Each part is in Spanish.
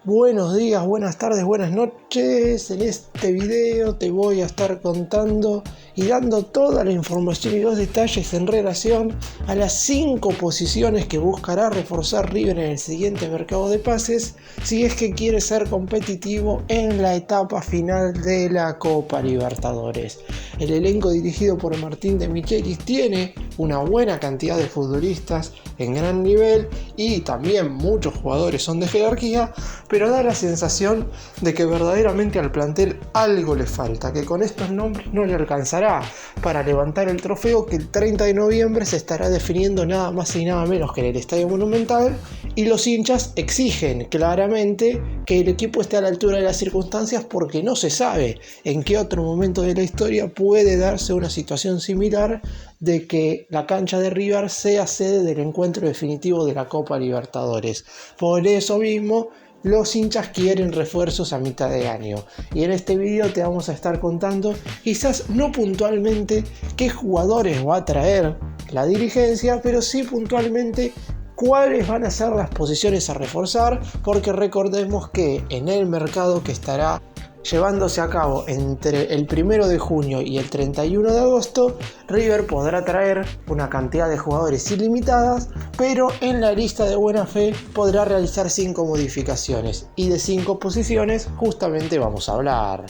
Buenos días, buenas tardes, buenas noches. En este video te voy a estar contando y dando toda la información y los detalles en relación a las 5 posiciones que buscará reforzar River en el siguiente mercado de pases si es que quiere ser competitivo en la etapa final de la Copa Libertadores. El elenco dirigido por Martín de Michelis tiene una buena cantidad de futbolistas en gran nivel y también muchos jugadores son de jerarquía, pero da la sensación de que verdaderamente al plantel algo le falta, que con estos nombres no le alcanzará para levantar el trofeo que el 30 de noviembre se estará definiendo nada más y nada menos que en el Estadio Monumental, y los hinchas exigen claramente que el equipo esté a la altura de las circunstancias porque no se sabe en qué otro momento de la historia puede darse una situación similar de que la cancha de River sea sede del encuentro definitivo de la Copa Libertadores. Por eso mismo los hinchas quieren refuerzos a mitad de año, y en este video te vamos a estar contando, quizás no puntualmente qué jugadores va a traer la dirigencia, pero sí puntualmente cuáles van a ser las posiciones a reforzar, porque recordemos que en el mercado que estará llevándose a cabo entre el 1 de junio y el 31 de agosto, River podrá traer una cantidad de jugadores ilimitadas, pero en la lista de buena fe podrá realizar 5 modificaciones, y de 5 posiciones justamente vamos a hablar.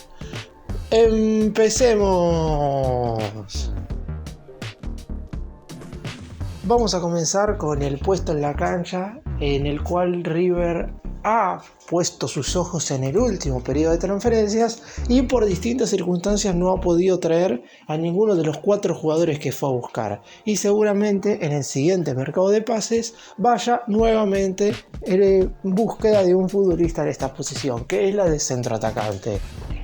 ¡Empecemos! Vamos a comenzar con el puesto en la cancha, en el cual River ha puesto sus ojos en el último periodo de transferencias y por distintas circunstancias no ha podido traer a ninguno de los 4 jugadores que fue a buscar, y seguramente en el siguiente mercado de pases vaya nuevamente en búsqueda de un futbolista en esta posición, que es la de centroatacante.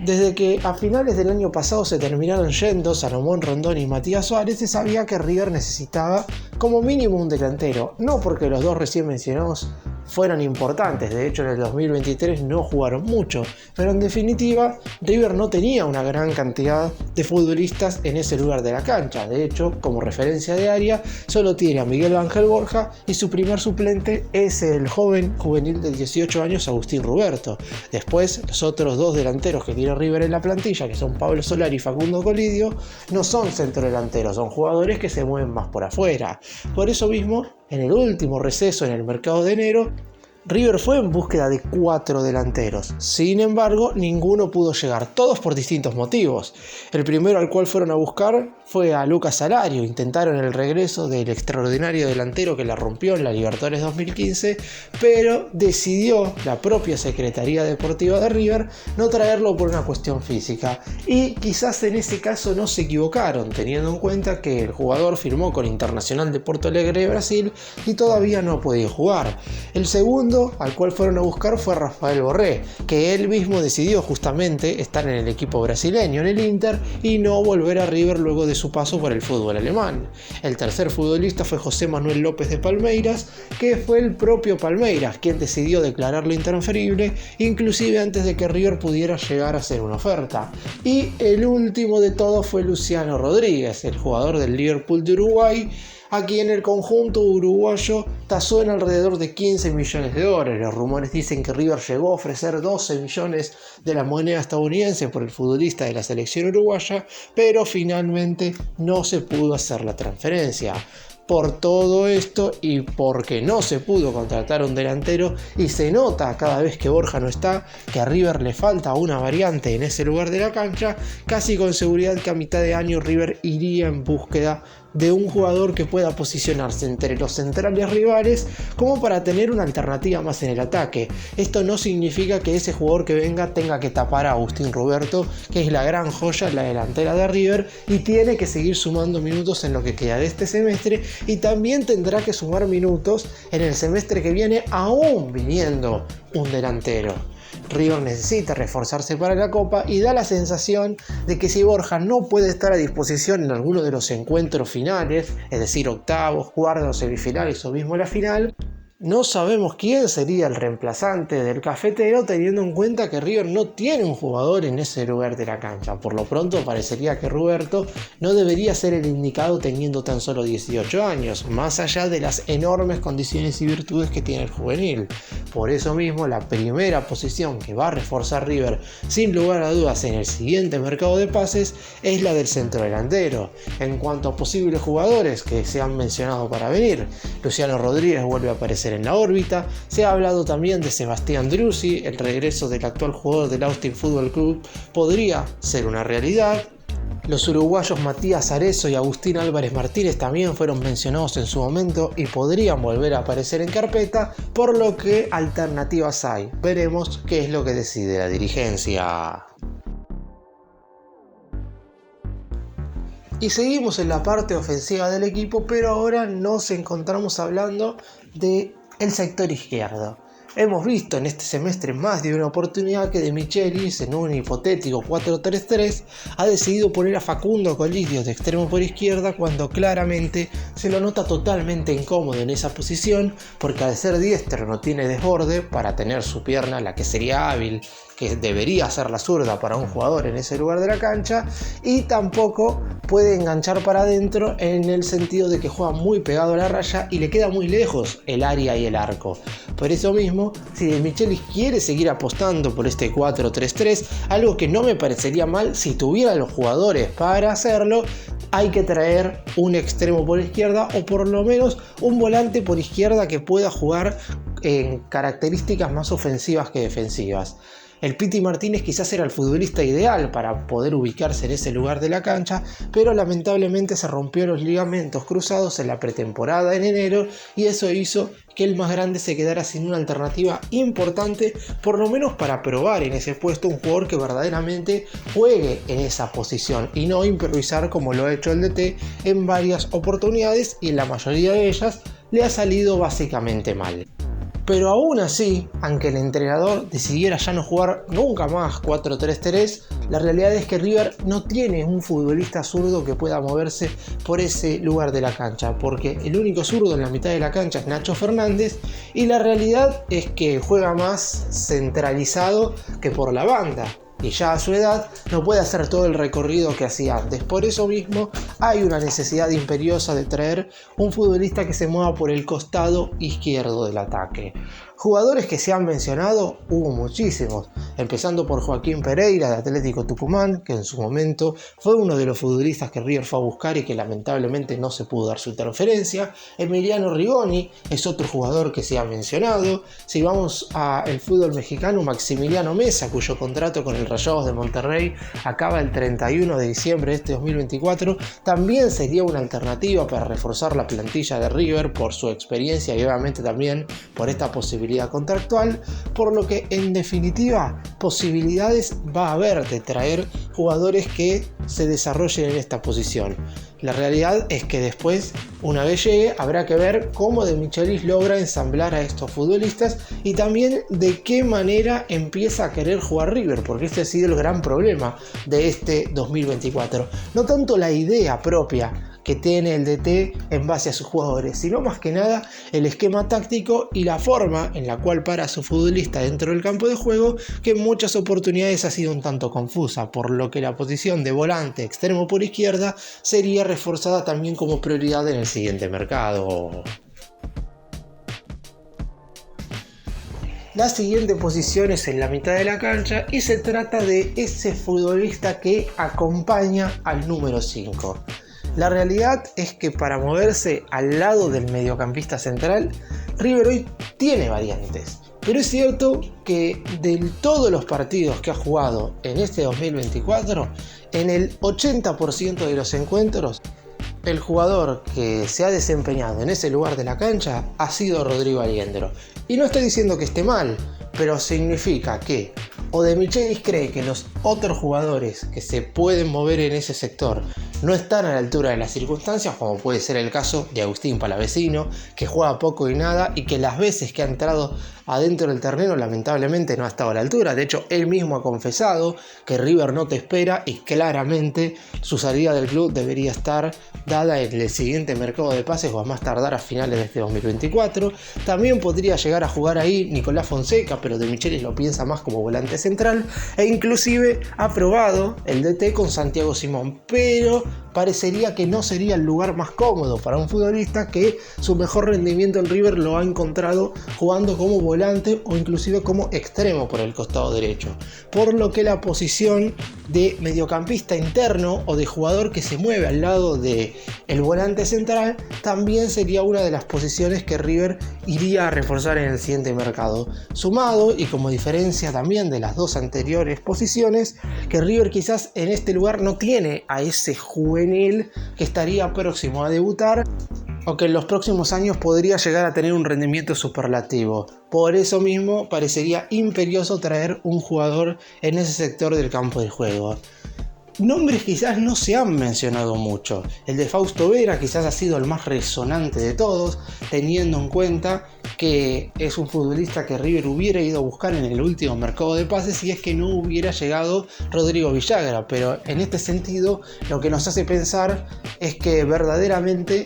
Desde que a finales del año pasado se terminaron yendo Salomón Rondón y Matías Suárez, se sabía que River necesitaba como mínimo un delantero, no porque los dos recién mencionados fueron importantes, de hecho en el 2023 no jugaron mucho, pero en definitiva River no tenía una gran cantidad de futbolistas en ese lugar de la cancha. De hecho, como referencia de área, solo tiene a Miguel Ángel Borja y su primer suplente es el joven juvenil de 18 años Agustín Ruberto. Después, los otros 2 delanteros que tiene River en la plantilla, que son Pablo Solari y Facundo Colidio, no son centrodelanteros, son jugadores que se mueven más por afuera. Por eso mismo, en el último receso en el mercado de enero, River fue en búsqueda de 4 delanteros. Sin embargo, ninguno pudo llegar, todos por distintos motivos. El primero al cual fueron a buscar fue a Lucas Alario. Intentaron el regreso del extraordinario delantero que la rompió en la Libertadores 2015, pero decidió la propia Secretaría Deportiva de River no traerlo por una cuestión física. Y quizás en ese caso no se equivocaron, teniendo en cuenta que el jugador firmó con Internacional de Porto Alegre de Brasil y todavía no ha podido jugar. El segundo al cual fueron a buscar fue Rafael Borré, que él mismo decidió justamente estar en el equipo brasileño, en el Inter, y no volver a River luego de su paso por el fútbol alemán. El tercer futbolista fue José Manuel López de Palmeiras, que fue el propio Palmeiras quien decidió declararlo intransferible, inclusive antes de que River pudiera llegar a hacer una oferta. Y el último de todos fue Luciano Rodríguez, el jugador del Liverpool de Uruguay, a quien el conjunto uruguayo tasó en alrededor de 15 millones de dólares. Los rumores dicen que River llegó a ofrecer 12 millones de la moneda estadounidense por el futbolista de la selección uruguaya, pero finalmente no se pudo hacer la transferencia. Por todo esto y porque no se pudo contratar un delantero, y se nota cada vez que Borja no está que a River le falta una variante en ese lugar de la cancha, casi con seguridad que a mitad de año River iría en búsqueda de un jugador que pueda posicionarse entre los centrales rivales como para tener una alternativa más en el ataque. Esto no significa que ese jugador que venga tenga que tapar a Agustín Ruberto, que es la gran joya en la delantera de River y tiene que seguir sumando minutos en lo que queda de este semestre, y también tendrá que sumar minutos en el semestre que viene, aún viniendo un delantero. River necesita reforzarse para la Copa y da la sensación de que si Borja no puede estar a disposición en alguno de los encuentros finales, es decir, octavos, cuartos, semifinales o mismo la final, No sabemos quién sería el reemplazante del Cafetero, teniendo en cuenta que River no tiene un jugador en ese lugar de la cancha. Por lo pronto parecería que Roberto no debería ser el indicado teniendo tan solo 18 años, más allá de las enormes condiciones y virtudes que tiene el juvenil. Por eso mismo, la primera posición que va a reforzar River sin lugar a dudas en el siguiente mercado de pases es la del centrodelantero. En cuanto a posibles jugadores que se han mencionado para venir, Luciano Rodríguez vuelve a aparecer en la órbita. Se ha hablado también de Sebastián Driussi. El regreso del actual jugador del Austin Football Club podría ser una realidad. Los uruguayos Matías Arezo y Agustín Álvarez Martínez también fueron mencionados en su momento y podrían volver a aparecer en carpeta, por lo que alternativas hay. Veremos qué es lo que decide la dirigencia. Y seguimos en la parte ofensiva del equipo, pero ahora nos encontramos hablando del sector izquierdo. Hemos visto en este semestre más de una oportunidad que De Michelis, en un hipotético 4-3-3, ha decidido poner a Facundo Colidio de extremo por izquierda, cuando claramente se lo nota totalmente incómodo en esa posición, porque al ser diestro no tiene desborde para tener su pierna, la que sería hábil, que debería ser la zurda para un jugador en ese lugar de la cancha, y tampoco puede enganchar para adentro en el sentido de que juega muy pegado a la raya y le queda muy lejos el área y el arco. Por eso mismo, si De Michelis quiere seguir apostando por este 4-3-3, algo que no me parecería mal si tuviera los jugadores para hacerlo, hay que traer un extremo por izquierda o por lo menos un volante por izquierda que pueda jugar en características más ofensivas que defensivas. El Piti Martínez quizás era el futbolista ideal para poder ubicarse en ese lugar de la cancha, pero lamentablemente se rompió los ligamentos cruzados en la pretemporada en enero y eso hizo que el más grande se quedara sin una alternativa importante, por lo menos para probar en ese puesto un jugador que verdaderamente juegue en esa posición y no improvisar como lo ha hecho el DT en varias oportunidades, y en la mayoría de ellas le ha salido básicamente mal. Pero aún así, aunque el entrenador decidiera ya no jugar nunca más 4-3-3, la realidad es que River no tiene un futbolista zurdo que pueda moverse por ese lugar de la cancha, porque el único zurdo en la mitad de la cancha es Nacho Fernández, y la realidad es que juega más centralizado que por la banda, y ya a su edad no puede hacer todo el recorrido que hacía antes. Por eso mismo hay una necesidad imperiosa de traer un futbolista que se mueva por el costado izquierdo del ataque. Jugadores que se han mencionado, hubo muchísimos, empezando por Joaquín Pereira de Atlético Tucumán, que en su momento fue uno de los futbolistas que River fue a buscar y que lamentablemente no se pudo dar su transferencia. Emiliano Rigoni es otro jugador que se ha mencionado. Si vamos al fútbol mexicano, Maximiliano Mesa, cuyo contrato con el Rayados de Monterrey acaba el 31 de diciembre de este 2024, también sería una alternativa para reforzar la plantilla de River por su experiencia y obviamente también por esta posibilidad contractual, por lo que en definitiva posibilidades va a haber de traer jugadores que se desarrollen en esta posición. La realidad es que después, una vez llegue, habrá que ver cómo De Michelis logra ensamblar a estos futbolistas y también de qué manera empieza a querer jugar River, porque este ha sido el gran problema de este 2024. No tanto la idea propia que tiene el DT en base a sus jugadores, sino más que nada el esquema táctico y la forma en la cual para a su futbolista dentro del campo de juego, que en muchas oportunidades ha sido un tanto confusa, por lo que la posición de volante extremo por izquierda sería reforzada también como prioridad en el siguiente mercado. La siguiente posición es en la mitad de la cancha y se trata de ese futbolista que acompaña al número 5. La realidad es que para moverse al lado del mediocampista central, River hoy tiene variantes. Pero es cierto que de todos los partidos que ha jugado en este 2024, en el 80% de los encuentros, el jugador que se ha desempeñado en ese lugar de la cancha ha sido Rodrigo Aliendro. Y no estoy diciendo que esté mal, pero significa que o De Michelis cree que los otros jugadores que se pueden mover en ese sector no están a la altura de las circunstancias, como puede ser el caso de Agustín Palavecino, que juega poco y nada y que las veces que ha entrado adentro del terreno lamentablemente no ha estado a la altura. De hecho, él mismo ha confesado que River no te espera y claramente su salida del club debería estar dada en el siguiente mercado de pases o a más tardar a finales de este 2024. También podría llegar a jugar ahí Nicolás Fonseca, pero De Michelis lo piensa más como volante central, e inclusive ha probado el DT con Santiago Simón, pero parecería que no sería el lugar más cómodo para un futbolista que su mejor rendimiento en River lo ha encontrado jugando como volante o inclusive como extremo por el costado derecho, por lo que la posición de mediocampista interno o de jugador que se mueve al lado de el volante central también sería una de las posiciones que River iría a reforzar en el siguiente mercado, sumado y como diferencia también de las dos anteriores posiciones, que River quizás en este lugar no tiene a ese juvenil que estaría próximo a debutar o que en los próximos años podría llegar a tener un rendimiento superlativo. Por eso mismo parecería imperioso traer un jugador en ese sector del campo de juego. Nombres quizás no se han mencionado mucho. El de Fausto Vera quizás ha sido el más resonante de todos, teniendo en cuenta que es un futbolista que River hubiera ido a buscar en el último mercado de pases si es que no hubiera llegado Rodrigo Villagra. Pero en este sentido, lo que nos hace pensar es que verdaderamente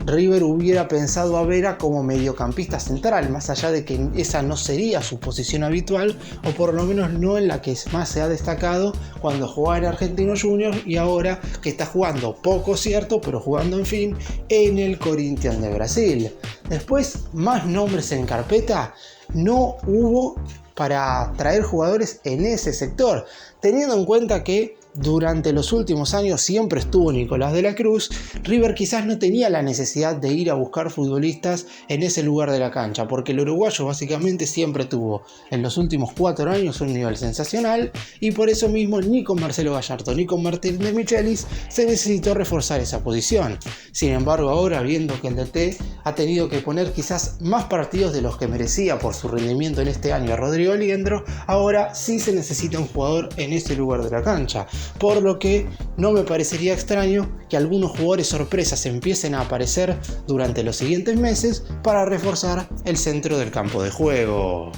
River hubiera pensado a Vera como mediocampista central, más allá de que esa no sería su posición habitual, o por lo menos no en la que más se ha destacado cuando jugaba en Argentinos Juniors y ahora que está jugando poco, cierto, pero jugando en fin en el Corinthians de Brasil. Después, más nombres en carpeta no hubo para traer jugadores en ese sector, teniendo en cuenta que durante los últimos años siempre estuvo Nicolás de la Cruz. River quizás no tenía la necesidad de ir a buscar futbolistas en ese lugar de la cancha, porque el uruguayo básicamente siempre tuvo en los últimos 4 años un nivel sensacional, y por eso mismo ni con Marcelo Gallardo ni con Martín de Michelis se necesitó reforzar esa posición. Sin embargo, ahora viendo que el DT ha tenido que poner quizás más partidos de los que merecía por su rendimiento en este año a Rodrigo Aliendro, ahora sí se necesita un jugador en ese lugar de la cancha. Por lo que no me parecería extraño que algunos jugadores sorpresas empiecen a aparecer durante los siguientes meses para reforzar el centro del campo de juego.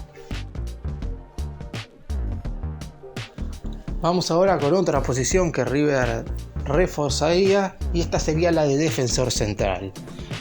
Vamos ahora con otra posición que River reforzaría, y esta sería la de defensor central.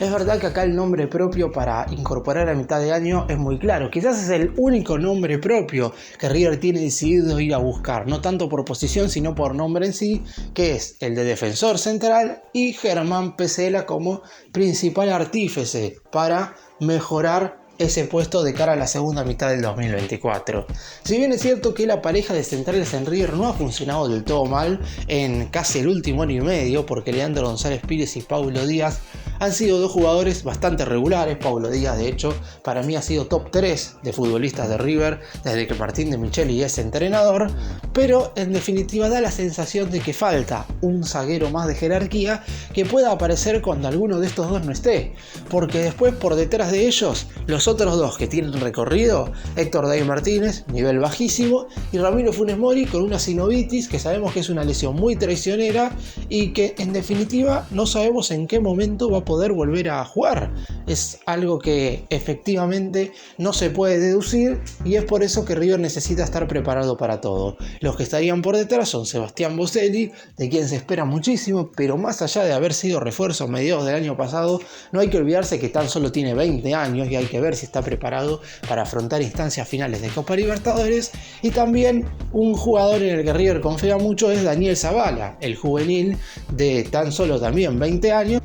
Es verdad que acá el nombre propio para incorporar a mitad de año es muy claro. Quizás es el único nombre propio que River tiene decidido ir a buscar, no tanto por posición sino por nombre en sí, que es el de defensor central, y Germán Pesela como principal artífice para mejorar ese puesto de cara a la segunda mitad del 2024. Si bien es cierto que la pareja de centrales en River no ha funcionado del todo mal en casi el último año y medio, porque Leandro González Pires y Paulo Díaz han sido dos jugadores bastante regulares. Paulo Díaz, de hecho, para mí ha sido top 3 de futbolistas de River desde que Martín de Michelis es entrenador, pero en definitiva da la sensación de que falta un zaguero más de jerarquía que pueda aparecer cuando alguno de estos dos no esté, porque después por detrás de ellos los otros dos que tienen recorrido, Héctor David Martínez, nivel bajísimo, y Ramiro Funes Mori con una sinovitis que sabemos que es una lesión muy traicionera y que en definitiva no sabemos en qué momento va a poder volver a jugar. Es algo que efectivamente no se puede deducir, y es por eso que River necesita estar preparado para todo. Los que estarían por detrás son Sebastián Boselli, de quien se espera muchísimo, pero más allá de haber sido refuerzo a mediados del año pasado, no hay que olvidarse que tan solo tiene 20 años y hay que ver si está preparado para afrontar instancias finales de Copa Libertadores. Y también un jugador en el que River confía mucho es Daniel Zavala, el juvenil de tan solo también 20 años,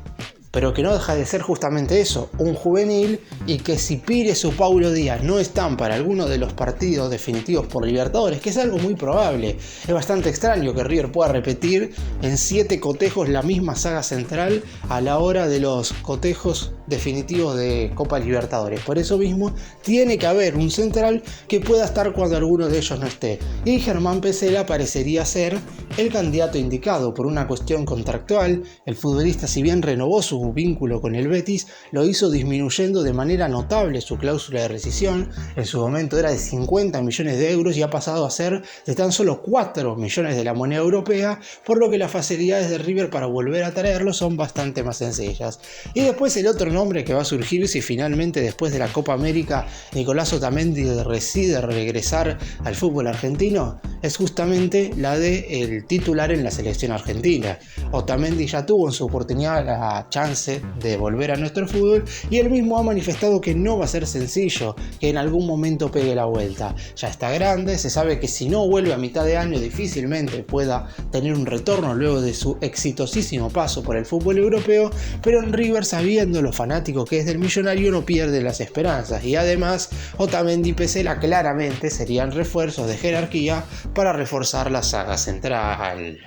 pero que no deja de ser justamente eso, un juvenil, y que si Pires o Paulo Díaz no están para alguno de los partidos definitivos por Libertadores, que es algo muy probable, es bastante extraño que River pueda repetir en 7 cotejos la misma saga central a la hora de los cotejos definitivos de Copa Libertadores. Por eso mismo tiene que haber un central que pueda estar cuando alguno de ellos no esté. Y Germán Pesela parecería ser el candidato indicado por una cuestión contractual. El futbolista, si bien renovó su vínculo con el Betis, lo hizo disminuyendo de manera notable su cláusula de rescisión. En su momento era de 50 millones de euros y ha pasado a ser de tan solo 4 millones de la moneda europea, por lo que las facilidades de River para volver a traerlo son bastante más sencillas. Y después el otro nombre que va a surgir si finalmente después de la Copa América Nicolás Otamendi decide regresar al fútbol argentino es justamente la de el titular en la selección argentina. Otamendi ya tuvo en su oportunidad la chance de volver a nuestro fútbol y él mismo ha manifestado que no va a ser sencillo, que en algún momento pegue la vuelta. Ya está grande, se sabe que si no vuelve a mitad de año difícilmente pueda tener un retorno luego de su exitosísimo paso por el fútbol europeo, pero en River, sabiendo lo fanático que es del millonario, no pierde las esperanzas y además Otamendi y Pesela claramente serían refuerzos de jerarquía para reforzar la saga central.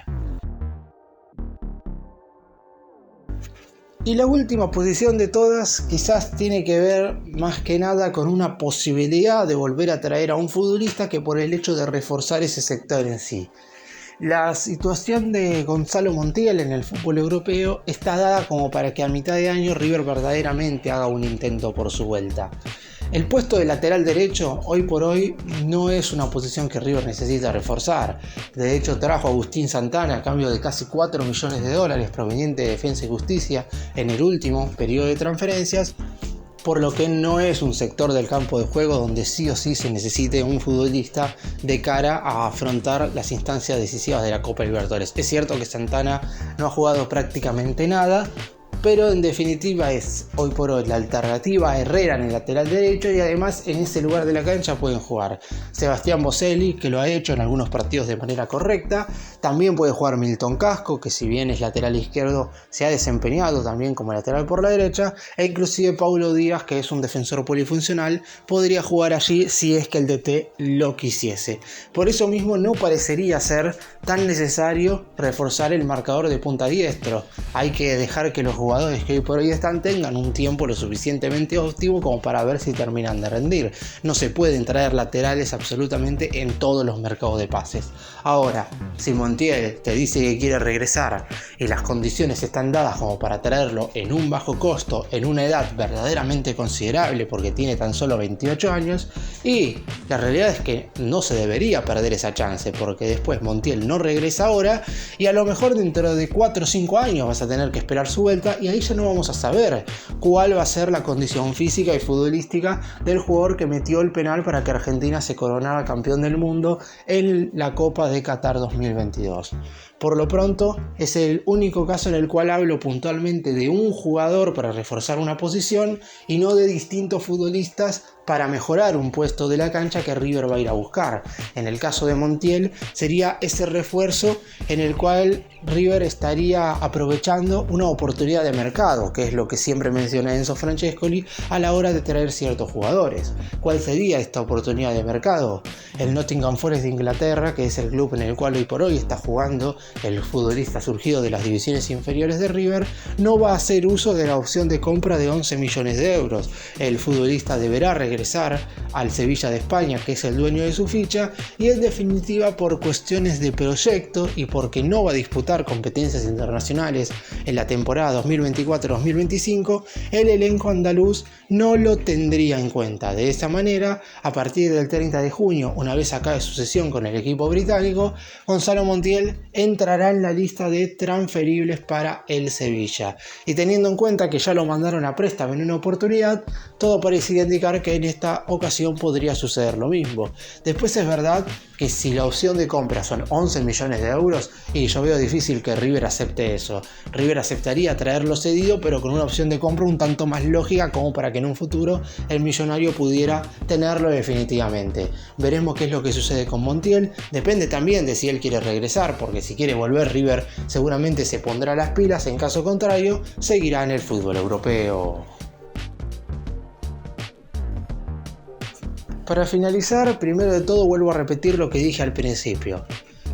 Y la última posición de todas quizás tiene que ver más que nada con una posibilidad de volver a traer a un futbolista que por el hecho de reforzar ese sector en sí. La situación de Gonzalo Montiel en el fútbol europeo está dada como para que a mitad de año River verdaderamente haga un intento por su vuelta. El puesto de lateral derecho hoy por hoy no es una posición que River necesita reforzar. De hecho trajo a Agustín Santana a cambio de casi 4 millones de dólares proveniente de Defensa y Justicia en el último periodo de transferencias, por lo que no es un sector del campo de juego donde sí o sí se necesite un futbolista de cara a afrontar las instancias decisivas de la Copa Libertadores. Es cierto que Santana no ha jugado prácticamente nada, pero en definitiva es hoy por hoy la alternativa a Herrera en el lateral derecho y además en ese lugar de la cancha pueden jugar Sebastián Boselli, que lo ha hecho en algunos partidos de manera correcta, también puede jugar Milton Casco, que si bien es lateral izquierdo se ha desempeñado también como lateral por la derecha, e inclusive Paulo Díaz, que es un defensor polifuncional, podría jugar allí si es que el DT lo quisiese. Por eso mismo no parecería ser tan necesario reforzar el marcador de punta diestro. Hay que dejar que los jugadores que hoy por hoy están tengan un tiempo lo suficientemente óptimo como para ver si terminan de rendir. No se pueden traer laterales absolutamente en todos los mercados de pases. Ahora, si Montiel te dice que quiere regresar y las condiciones están dadas como para traerlo en un bajo costo, en una edad verdaderamente considerable porque tiene tan solo 28 años, y la realidad es que no se debería perder esa chance porque después Montiel no regresa ahora y a lo mejor dentro de 4 o 5 años vas a tener que esperar su vuelta y ahí ya no vamos a saber cuál va a ser la condición física y futbolística del jugador que metió el penal para que Argentina se coronara campeón del mundo en la Copa de Qatar 2022. Por lo pronto es el único caso en el cual hablo puntualmente de un jugador para reforzar una posición y no de distintos futbolistas para mejorar un puesto de la cancha que River va a ir a buscar. En el caso de Montiel sería ese refuerzo en el cual River estaría aprovechando una oportunidad de mercado, que es lo que siempre menciona Enzo Francescoli a la hora de traer ciertos jugadores. ¿Cuál sería esta oportunidad de mercado? El Nottingham Forest de Inglaterra, que es el club en el cual hoy por hoy está jugando el futbolista surgido de las divisiones inferiores de River, no va a hacer uso de la opción de compra de 11 millones de euros. El futbolista deberá regresar al Sevilla de España, que es el dueño de su ficha, y en definitiva por cuestiones de proyecto y porque no va a disputar competencias internacionales en la temporada 2024-2025, el elenco andaluz no lo tendría en cuenta. De esa manera, a partir del 30 de junio, una vez acabe su sesión con el equipo británico, Gonzalo Montiel entrará en la lista de transferibles para el Sevilla. Y teniendo en cuenta que ya lo mandaron a préstamo en una oportunidad, todo parecía indicar que en esta ocasión podría suceder lo mismo. Después es verdad que si la opción de compra son 11 millones de euros, y yo veo difícil que River acepte eso. River aceptaría traerlo cedido, pero con una opción de compra un tanto más lógica como para que en un futuro el millonario pudiera tenerlo definitivamente. Veremos qué es lo que sucede con Montiel. Depende también de si él quiere regresar, porque si quiere volver River seguramente se pondrá las pilas, en caso contrario seguirá en el fútbol europeo. Para finalizar, primero de todo vuelvo a repetir lo que dije al principio.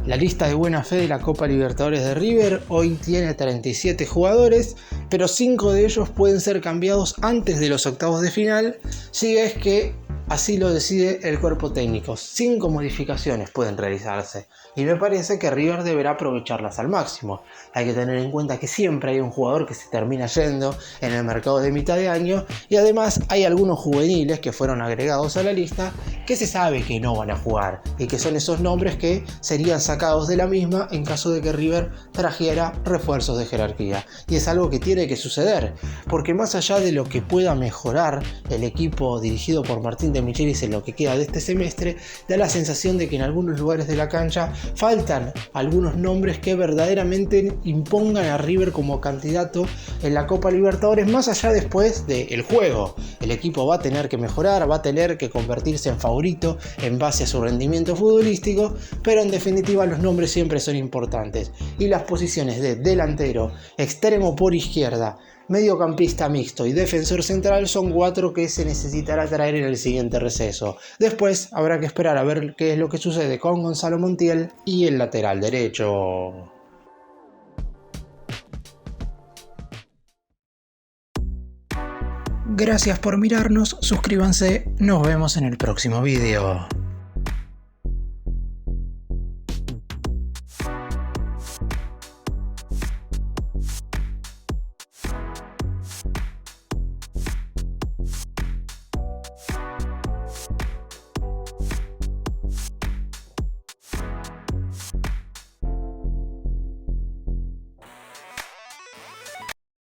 La lista de buena fe de la Copa Libertadores de River hoy tiene 37 jugadores, pero 5 de ellos pueden ser cambiados antes de los octavos de final, si es que así lo decide el cuerpo técnico. 5 modificaciones pueden realizarse y me parece que River deberá aprovecharlas al máximo. Hay que tener en cuenta que siempre hay un jugador que se termina yendo en el mercado de mitad de año y además hay algunos juveniles que fueron agregados a la lista que se sabe que no van a jugar y que son esos nombres que serían sacados de la misma en caso de que River trajera refuerzos de jerarquía. Y es algo que tiene que suceder, porque más allá de lo que pueda mejorar el equipo dirigido por Martín de Michelis en lo que queda de este semestre, da la sensación de que en algunos lugares de la cancha faltan algunos nombres que verdaderamente impongan a River como candidato en la Copa Libertadores, más allá después del juego. El equipo va a tener que mejorar, va a tener que convertirse en favorito en base a su rendimiento futbolístico, pero en definitiva los nombres siempre son importantes y las posiciones de delantero, extremo por izquierda, mediocampista mixto y defensor central son 4 que se necesitará traer en el siguiente receso. Después habrá que esperar a ver qué es lo que sucede con Gonzalo Montiel y el lateral derecho. Gracias por mirarnos, suscríbanse, nos vemos en el próximo video.